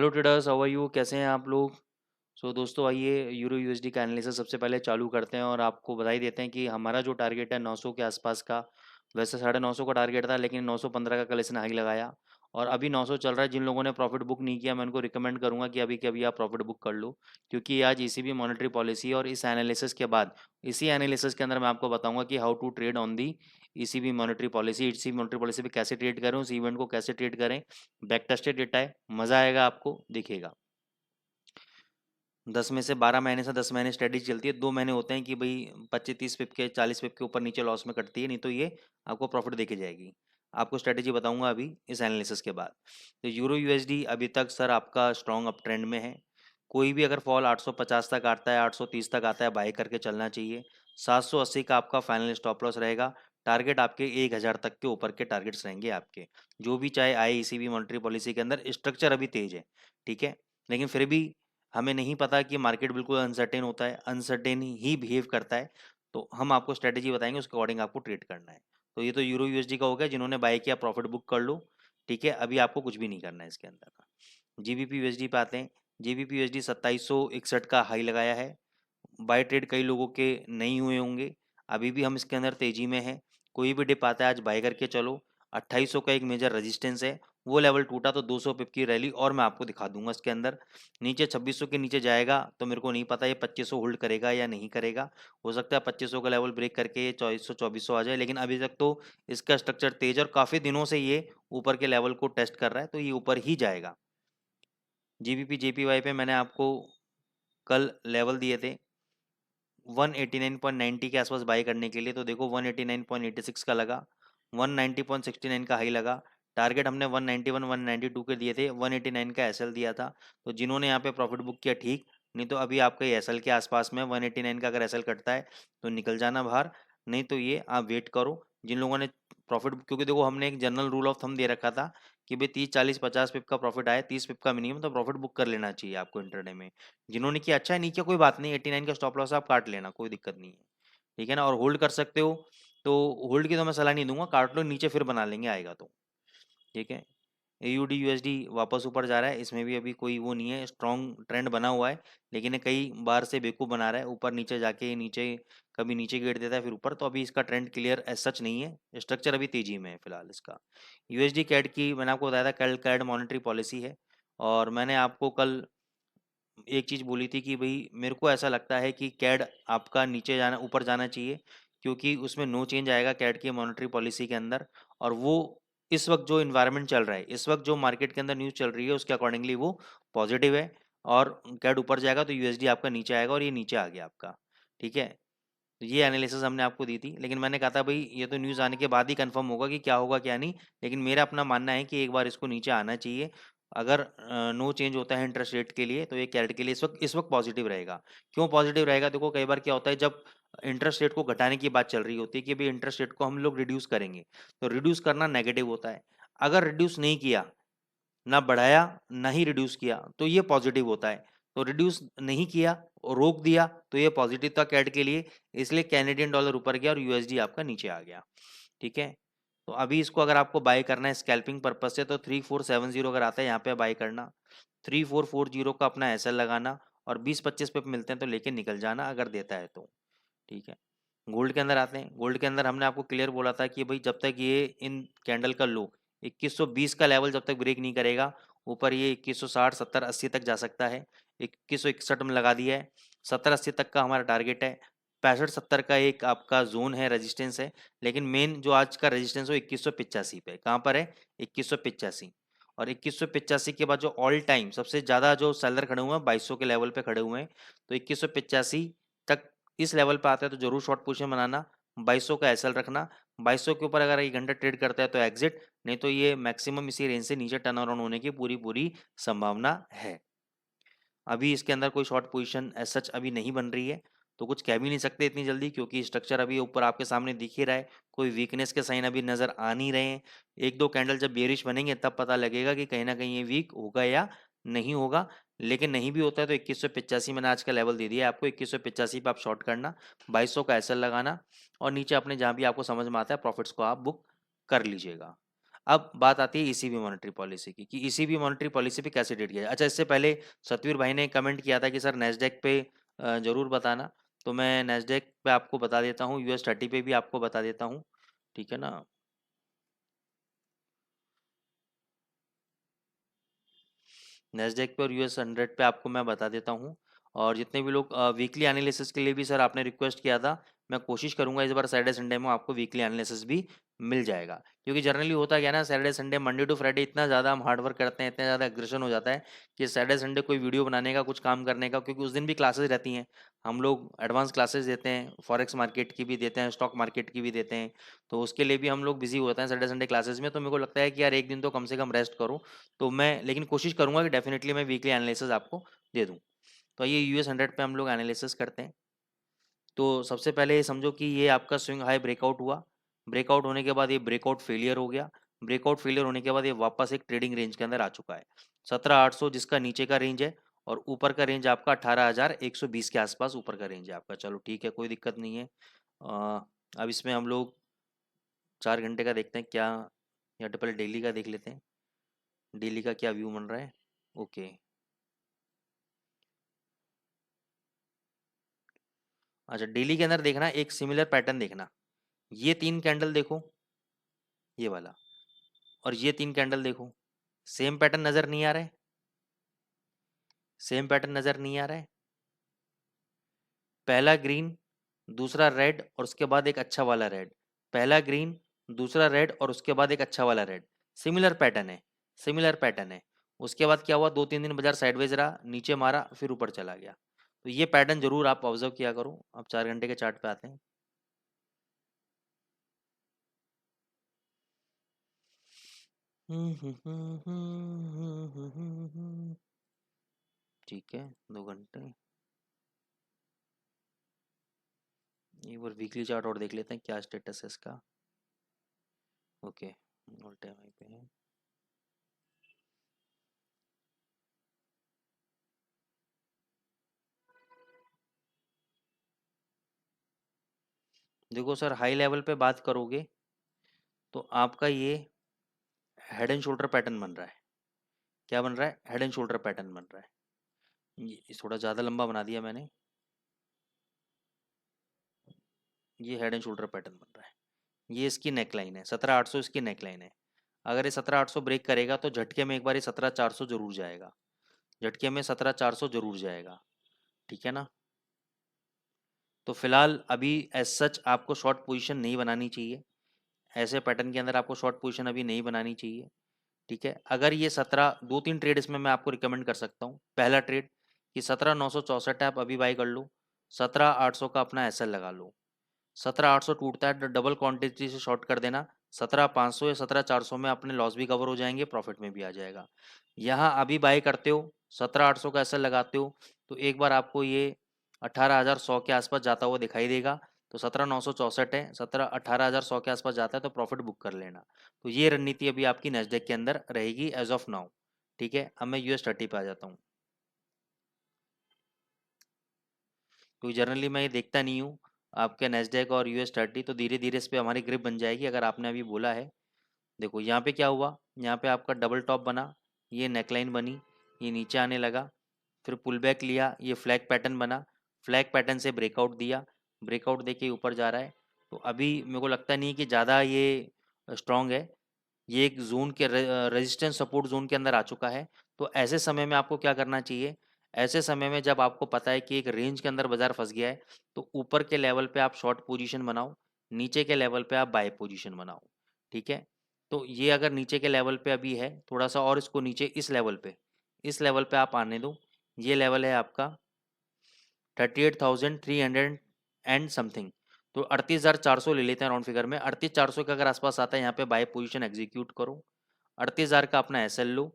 Hello traders, how are you? कैसे हैं आप लोग? दोस्तों, आइए यूरो यूएसडी का एनालिसिस सबसे पहले चालू करते हैं और आपको बधाई देते हैं कि हमारा जो टारगेट है 900 के आसपास का। वैसे 950 का टारगेट था, लेकिन 915 का कल इसने हाई लगाया और अभी 900 चल रहा है। जिन लोगों ने प्रॉफिट बुक नहीं किया, मैं उनको रिकमेंड करूंगा कि अभी के अभी आप प्रॉफिट बुक कर लो, क्योंकि आज ईसीबी मॉनेटरी पॉलिसी और इस एनालिसिस के बाद, इसी एनालिसिस के अंदर मैं आपको बताऊंगा कि how to trade on the ECB monetary policy. ECB monetary policy पे कैसे ट्रेड करें, उस इवेंट को कैसे ट्रेड करें। बैक टेस्टेड डेटा है, मज़ा आएगा आपको, देखिएगा। 10 में से 12 महीने से 10 महीने स्ट्रेटेजी चलती है। 2 महीने होते हैं कि भाई 25-30 पिप के 40 पिप के ऊपर नीचे लॉस में कटती है, नहीं तो ये आपको प्रॉफिट देके जाएगी। आपको स्ट्रेटेजी बताऊंगा अभी इस एनालिसिस के बाद। तो यूरो यूएसडी अभी तक सर आपका स्ट्रॉन्ग अप ट्रेंड में है। कोई भी अगर फॉल 850 तक आता है, 830 तक आता है, बाय करके चलना चाहिए। 780 का आपका फाइनल स्टॉप लॉस रहेगा। टारगेट आपके 1000 तक के ऊपर के टारगेट्स रहेंगे आपके। जो भी चाहे आए ईसीबी मॉनेटरी पॉलिसी के अंदर, स्ट्रक्चर अभी तेज है, ठीक है। लेकिन फिर भी हमें नहीं पता कि मार्केट बिल्कुल अनसर्टेन होता है, अनसर्टेन ही बिहेव करता है। तो हम आपको स्ट्रेटेजी बताएंगे, उसके अकॉर्डिंग आपको ट्रेड करना है। तो ये तो यूरो यूएसडी का हो गया, जिन्होंने बाय किया प्रॉफिट बुक कर लो, ठीक है। अभी आपको कुछ भी नहीं करना है इसके अंदर। जीबीपी यूएसडी पे आते हैं। जीबीपी यूएसडी 2761 का हाई लगाया है। बाय ट्रेड कई लोगों के नहीं हुए होंगे। अभी भी हम इसके अंदर तेजी में हैं। कोई भी डिप आता है आज बाय करके चलो। 2800 का एक मेजर रेजिस्टेंस है, वो लेवल टूटा तो 200 पिप की रैली और मैं आपको दिखा दूंगा इसके अंदर। नीचे 2600 के नीचे जाएगा तो मेरे को नहीं पता ये 2500 होल्ड करेगा या नहीं करेगा। हो सकता है 2500 का लेवल ब्रेक करके ये 2400 आ जाए, लेकिन अभी तक तो इसका स्ट्रक्चर तेज और काफ़ी दिनों से ये ऊपर के लेवल को टेस्ट कर रहा है, तो ये ऊपर ही जाएगा। जीबीपी जेपीवाई पे मैंने आपको कल लेवल दिए थे 189.90 के आसपास बाई करने के लिए। तो देखो 189.86 का लगा, 190.69 का हाई लगा। टारगेट हमने 191 192 के दिए थे, 189 का एसएल दिया था। तो जिन्होंने यहाँ पे प्रॉफिट बुक किया ठीक, नहीं तो अभी आपका ये एसएल के आसपास में 189 का अगर एसएल कटता है तो निकल जाना बाहर, नहीं तो ये आप वेट करो। जिन लोगों ने प्रॉफिट, क्योंकि देखो हमने एक जनरल रूल ऑफ थंब दे रखा था कि भाई 30 40 50 पिप का प्रॉफिट आए, 30 पिप का मिनिमम, तो प्रॉफिट बुक कर लेना चाहिए आपको इंटरडे में। जिन्होंने किया अच्छा है, नहीं किया कोई बात नहीं, 89 का स्टॉप लॉस आप काट लेना, कोई दिक्कत नहीं है, ठीक है ना। और होल्ड कर सकते हो, तो होल्ड की तो मैं सलाह नहीं दूंगा, काट लो, नीचे फिर बना लेंगे आएगा तो, ठीक है। एयूडी यूएसडी वापस ऊपर जा रहा है, इसमें भी अभी कोई वो नहीं है, स्ट्रॉन्ग ट्रेंड बना हुआ है, लेकिन ये कई बार से बेवकूफ़ बना रहा है। ऊपर नीचे जाके नीचे, कभी नीचे गिर देता है फिर ऊपर, तो अभी इसका ट्रेंड क्लियर एज सच नहीं है। स्ट्रक्चर अभी तेजी में है फिलहाल इसका। यूएसडी कैड की मैंने आपको बताया था, कल कैड मॉनेटरी पॉलिसी है। और मैंने आपको कल एक चीज़ बोली थी कि भाई मेरे को ऐसा लगता है कि कैड आपका नीचे जाना, ऊपर जाना चाहिए, क्योंकि उसमें नो चेंज आएगा कैड की मॉनेटरी पॉलिसी के अंदर। और वो इस वक्त जो इन्वायरमेंट चल रहा है, इस वक्त जो मार्केट के अंदर न्यूज़ चल रही है, उसके अकॉर्डिंगली वो पॉजिटिव है। और कैड ऊपर जाएगा तो यूएसडी आपका नीचे आएगा, और ये नीचे आ गया आपका, ठीक है। तो ये एनालिसिस हमने आपको दी थी, लेकिन मैंने कहा था भाई ये तो न्यूज़ आने के बाद ही कंफर्म होगा कि क्या होगा क्या नहीं। लेकिन मेरा अपना मानना है कि एक बार इसको नीचे आना चाहिए। अगर नो चेंज होता है इंटरेस्ट रेट के लिए, तो ये कैरेट के लिए इस वक्त पॉजिटिव रहेगा। क्यों पॉजिटिव रहेगा? देखो कई बार क्या होता है, जब इंटरेस्ट रेट को घटाने की बात चल रही होती है कि भाई इंटरेस्ट रेट को हम लोग रिड्यूस करेंगे, तो रिड्यूस करना नेगेटिव होता है। अगर रिड्यूस नहीं किया, ना बढ़ाया ना ही रिड्यूस किया, तो ये पॉजिटिव होता है। तो रिड्यूस नहीं किया और रोक दिया, तो ये पॉजिटिव था कैड के लिए, इसलिए कैनेडियन डॉलर ऊपर गया और यूएसडी आपका नीचे आ गया, ठीक है। तो अभी इसको अगर आपको बाय करना है स्कैल्पिंग पर्पज से, तो 3470 अगर आता है यहाँ पे बाय करना, 3440 का अपना एसएल लगाना, और 20-25 पे मिलते हैं तो लेके निकल जाना अगर देता है तो, ठीक है। गोल्ड के अंदर आते हैं। गोल्ड के अंदर हमने आपको क्लियर बोला था कि भाई जब तक ये इन कैंडल का लो 2120 का लेवल जब तक ब्रेक नहीं करेगा, ऊपर ये 2160 70 80 तक जा सकता है। 2161 में लगा दिया है, 70-80 तक का हमारा टारगेट है। 65-70 का एक आपका जोन है, रेजिस्टेंस है। लेकिन मेन जो आज का रेजिस्टेंस है वो 2185 पे, कहाँ पर है? 2185। और 2185 के बाद जो ऑल टाइम सबसे ज़्यादा जो सेलर खड़े हुए हैं 2200 के लेवल पे खड़े हुए हैं, तो 2185 तक इस लेवल पे आता है तो जरूर शॉर्ट पोजीशन बनाना। 2200 का एसएल रखना। 2200 के ऊपर अगर 1 घंटा ट्रेड करता है तो एग्जिट, नहीं तो ये मैक्सिमम इसी रेंज से नीचे टर्न अराउंड होने की पूरी पूरी संभावना है। अभी इसके अंदर कोई शॉर्ट पोजीशन एज सच अभी नहीं बन रही है, तो कुछ कह भी नहीं सकते इतनी जल्दी, क्योंकि स्ट्रक्चर अभी ऊपर आपके सामने दिख ही रहा है। कोई वीकनेस के साइन अभी नज़र आ नहीं रहे हैं। एक दो कैंडल जब बेरिश बनेंगे तब पता लगेगा कि कहीं ना कहीं ये वीक होगा या नहीं होगा। लेकिन नहीं भी होता है तो 2185 मैंने आज का लेवल दे दिया है आपको, 2185 पे आप शॉर्ट करना, 2200 का एसएल लगाना, और नीचे अपने जहाँ भी आपको समझ में आता है प्रॉफिट्स को आप बुक कर लीजिएगा। अब बात आती है ईसीबी मॉनेटरी पॉलिसी की, कि ईसीबी मॉनेटरी पॉलिसी पे कैसे डेट किया जाए। अच्छा, इससे पहले सतवीर भाई ने कमेंट किया था कि सर नेस्डेक पे जरूर बताना, तो मैं नेस्डेक पे आपको बता देता हूँ, US30 पे भी आपको बता देता हूँ, ठीक है ना। नेस्डेक पे और US100 पे आपको मैं बता देता हूँ। और जितने भी लोग वीकली एनालिसिस के लिए भी सर आपने रिक्वेस्ट किया था, मैं कोशिश करूंगा इस बार सैटरडे संडे में आपको वीकली एनालिसिस भी मिल जाएगा। क्योंकि जनरली होता क्या है ना, Saturday Sunday Monday to Friday इतना ज़्यादा हम हार्ड वर्क करते हैं, इतना ज़्यादा एग्रेशन हो जाता है कि सैटरडे संडे कोई वीडियो बनाने का, कुछ काम करने का, क्योंकि उस दिन भी क्लासेस रहती हैं। हम लोग एडवांस क्लासेस देते हैं, फॉरेक्स मार्केट की भी देते हैं, स्टॉक मार्केट की भी देते हैं, तो उसके लिए भी हम लोग बिजी होते हैं सैटरडे संडे क्लासेस में। तो मेरे को लगता है कि यार एक दिन तो कम से कम रेस्ट करो। तो मैं लेकिन कोशिश करूंगा कि डेफिनेटली मैं वीकली एनालिसिस आपको दे दूं। तो ये US100 पे हम लोग एनालिसिस करते हैं। तो सबसे पहले ये समझो कि ये आपका स्विंग हाई ब्रेकआउट हुआ, ब्रेकआउट होने के बाद ये ब्रेकआउट फेलियर हो गया, ब्रेकआउट फेलियर होने के बाद ये वापस एक ट्रेडिंग रेंज के अंदर आ चुका है। 17,800 जिसका नीचे का रेंज है, और ऊपर का रेंज आपका 18,120 के आसपास ऊपर का रेंज है आपका। चलो ठीक है, कोई दिक्कत नहीं है। अब इसमें हम लोग 4 घंटे का देखते हैं क्या, या तो पहले डेली का देख लेते हैं, डेली का क्या व्यू बन रहा है। ओके, अच्छा डेली के अंदर देखना, एक सिमिलर पैटर्न देखना। ये 3 कैंडल देखो, ये वाला, और ये 3 कैंडल देखो, सेम पैटर्न नजर नहीं आ रहा है? सेम पैटर्न नजर नहीं आ रहा है? पहला ग्रीन, दूसरा रेड, और उसके बाद एक अच्छा वाला रेड, पहला ग्रीन, दूसरा रेड, और उसके बाद एक अच्छा वाला रेड। सिमिलर पैटर्न है, सिमिलर पैटर्न है। उसके बाद क्या हुआ, 2-3 दिन बाजार साइडवेज रहा, नीचे मारा, फिर ऊपर चला गया। तो ये पैटर्न जरूर आप ऑब्जर्व किया करो। अब 4 घंटे के चार्ट पे आते हैं। ठीक है, 2 घंटे, एक बार वीकली चार्ट और देख लेते हैं क्या स्टेटस है इसका। ओके, ऑल टाइम हाई पे है। देखो सर, हाई लेवल पे बात करोगे तो आपका ये हेड एंड शोल्डर पैटर्न बन रहा है। क्या बन रहा है? हेड एंड शोल्डर पैटर्न बन रहा है। ये थोड़ा ज़्यादा लंबा बना दिया मैंने। ये हेड एंड शोल्डर पैटर्न बन रहा है। ये इसकी नेकलाइन है, 17,800 इसकी नेकलाइन है। अगर ये 17,800 ब्रेक करेगा तो झटके में एक बार ये 17,400 जरूर जाएगा, झटके में 17,400 जरूर जाएगा, ठीक है ना। तो फिलहाल अभी एज सच आपको शॉर्ट पोजीशन नहीं बनानी चाहिए, ऐसे पैटर्न के अंदर आपको शॉर्ट पोजीशन अभी नहीं बनानी चाहिए, ठीक है। अगर ये 17, 2-3 ट्रेड इसमें मैं आपको रिकमेंड कर सकता हूँ। पहला ट्रेड कि 17,964 है, आप अभी बाई कर लो, 17,800 का अपना एसएल लगा लो। 17,800 टूटता है तो डबल क्वांटिटी से शॉर्ट कर देना, 17,500 या 17,400 में अपने लॉस भी कवर हो जाएंगे, प्रॉफिट में भी आ जाएगा। यहाँ अभी बाई करते हो, 17,800 का एसएल लगाते हो, तो एक बार आपको ये 18,100 के आसपास जाता हुआ दिखाई देगा। तो 17,964 है, 18,100 के आसपास जाता है तो प्रॉफिट बुक कर लेना। तो ये रणनीति अभी आपकी नेस्डेक के अंदर रहेगी एज ऑफ नाउ, ठीक है। अब मैं US30 पे आ जाता हूँ, क्योंकि जनरली मैं ये देखता नहीं हूँ आपके नेस्डेक और US30, तो धीरे धीरे इस पर हमारी ग्रिप बन जाएगी अगर आपने अभी बोला है। देखो यहाँ पे क्या हुआ, यहाँ पे आपका डबल टॉप बना, ये नेकलाइन बनी, ये नीचे आने लगा, फिर पुल बैक लिया, ये फ्लैग पैटर्न बना, फ्लैग पैटर्न से ब्रेकआउट दिया, ब्रेकआउट देके ऊपर जा रहा है। तो अभी मेरे को लगता नहीं कि ज़्यादा ये स्ट्रांग है, ये एक जोन के रेजिस्टेंस सपोर्ट जोन के अंदर आ चुका है। तो ऐसे समय में आपको क्या करना चाहिए, ऐसे समय में जब आपको पता है कि एक रेंज के अंदर बाजार फंस गया है, तो ऊपर के लेवल पे आप शॉर्ट पोजीशन बनाओ, नीचे के लेवल पे आप बाय पोजीशन बनाओ, ठीक है। तो ये अगर नीचे के लेवल पे अभी है, थोड़ा सा और इसको नीचे इस लेवल पे आप आने दो। ये लेवल है आपका 38,300 एंड समथिंग। तो 38,400 ले लेते हैं राउंड फिगर में, 38,400 के अगर आसपास आता है यहाँ पे बाय पोजीशन एग्जीक्यूट करो, 38,000 का अपना एसएल लो,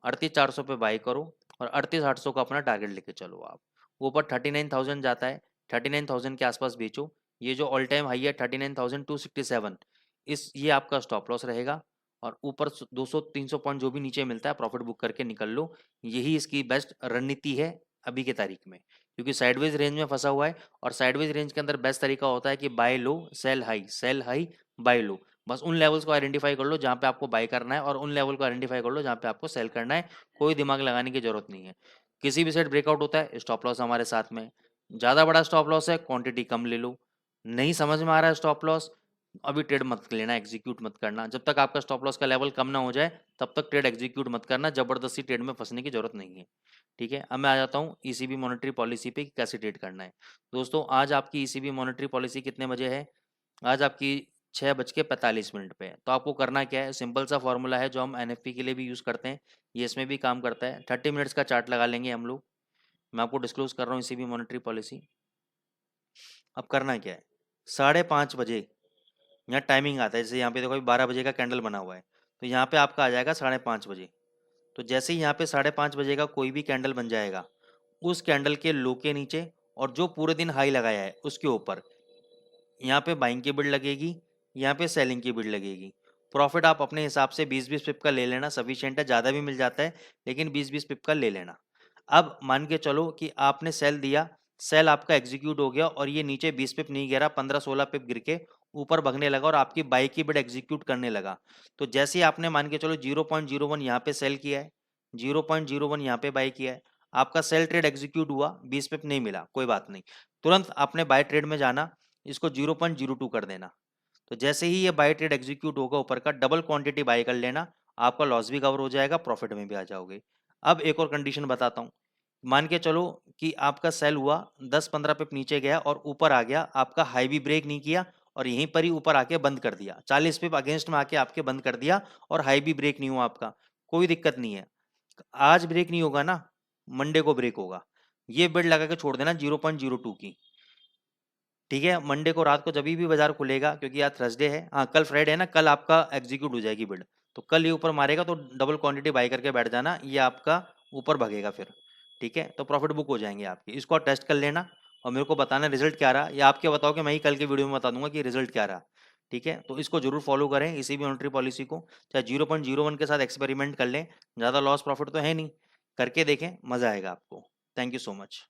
38,400 पे बाय करो, और 38,800 का अपना टारगेट लेके चलो आप। ऊपर 39,000 जाता है, 39,000 के आसपास बेचो। ये जो ऑल टाइम हाई है 39,267, इस ये आपका स्टॉप लॉस रहेगा। और ऊपर 200-300 पॉइंट जो भी नीचे मिलता है प्रॉफिट बुक करके निकल लो। यही इसकी बेस्ट रणनीति है अभी के तारीख में, क्योंकि साइडवेज रेंज में फंसा हुआ है। और साइडवेज रेंज के अंदर बेस्ट तरीका होता है कि buy low sell high, sell high buy low. बस उन लेवल्स को आइडेंटिफाई कर लो जहाँ पे आपको बाय करना है, और उन लेवल को आइडेंटिफाई कर लो जहाँ पे आपको सेल करना है। कोई दिमाग लगाने की जरूरत नहीं है। किसी भी सेट ब्रेकआउट होता है, स्टॉप लॉस हमारे साथ में। ज़्यादा बड़ा स्टॉप लॉस है, क्वांटिटी कम ले लो। नहीं समझ में आ रहा है स्टॉप लॉस, अभी ट्रेड मत लेना, एग्जीक्यूट मत करना। जब तक आपका स्टॉप लॉस का लेवल कम ना हो जाए तब तक ट्रेड एग्जीक्यूट मत करना। जबरदस्ती ट्रेड में फंसने की जरूरत नहीं है। ठीक है, अब मैं आ जाता हूँ ईसीबी मॉनेटरी पॉलिसी पे कि कैसे ट्रेड करना है। दोस्तों, आज आपकी ईसीबी मॉनेटरी पॉलिसी कितने बजे है? आज आपकी 6:45 पे है। तो आपको करना क्या है, सिंपल सा फॉर्मूला है जो हम एनएफपी के लिए भी यूज़ करते हैं, ये इसमें भी काम करता है। 30 मिनट्स का चार्ट लगा लेंगे हम लोग। मैं आपको डिस्क्लोज कर रहा हूँ ईसीबी मॉनेटरी पॉलिसी। अब करना क्या है, 5:30 बजे यहाँ टाइमिंग आता है। जैसे यहाँ पे देखो 12 बजे का कैंडल बना हुआ है, तो यहाँ पे आपका आ जाएगा 5:30 बजे। तो जैसे ही यहाँ पे 5:30 बजे का कोई भी कैंडल बन जाएगा, उस कैंडल के लो के नीचे और जो पूरे दिन हाई लगाया है उसके ऊपर यहाँ पे बाइंग की बिड लगेगी, यहाँ पे सेलिंग की बिड लगेगी। प्रॉफिट आप अपने हिसाब से 20-20 पिप का ले लेना, सफिशिएंट है। ज़्यादा भी मिल जाता है, लेकिन 20-20 पिप का ले लेना। अब मान के चलो कि आपने सेल दिया, सेल आपका एग्जीक्यूट हो गया और ये नीचे 20 पिप नहीं गिरा, 15-16 पिप गिर के ऊपर भगने लगा और आपकी बाई की बिड एग्जीक्यूट करने लगा। तो जैसे ही आपने मान के चलो 0.01 यहाँ पे सेल किया है, 0.01 यहाँ पे बाई किया है, आपका सेल ट्रेड एग्जीक्यूट हुआ, 20 पिप नहीं मिला, कोई बात नहीं। तुरंत आपने बाय ट्रेड में जाना, इसको 0.02 कर देना। तो जैसे ही ये बाय ट्रेड एग्जीक्यूट होगा ऊपर का, डबल क्वांटिटी बाय कर लेना, आपका लॉस भी कवर हो जाएगा, प्रॉफिट में भी आ जाओगे। अब एक और कंडीशन बताता हूँ। मान के चलो कि आपका सेल हुआ, 10-15 पिप नीचे गया और ऊपर आ गया, आपका हाई भी ब्रेक नहीं किया और यहीं पर ही ऊपर आके बंद कर दिया, 40 पिप अगेंस्ट में आके आपके बंद कर दिया और हाई भी ब्रेक नहीं हुआ आपका। कोई दिक्कत नहीं है, आज ब्रेक नहीं होगा ना, मंडे को ब्रेक होगा। ये बिड लगा के छोड़ देना 0.02 की। ठीक है, मंडे को रात को जब भी बाजार खुलेगा, क्योंकि आज थर्सडे है, हाँ कल फ्राइडे है ना, कल आपका एग्जीक्यूट हो जाएगी बिड। तो कल ये ऊपर मारेगा तो डबल क्वांटिटी बाई करके बैठ जाना, ये आपका ऊपर भगेगा फिर। ठीक है, तो प्रॉफिट बुक हो जाएंगे आपकी। इसको आप टेस्ट कर लेना और मेरे को बताना रिजल्ट क्या रहा, या आपके बताओ कि मैं ही कल के वीडियो में बता दूंगा कि रिजल्ट क्या रहा। ठीक है, तो इसको जरूर फॉलो करें, इसी भी मॉनेटरी पॉलिसी को। चाहे 0.01 के साथ एक्सपेरिमेंट कर लें, ज़्यादा लॉस प्रॉफिट तो है नहीं, करके देखें, मज़ा आएगा आपको। Thank you so much.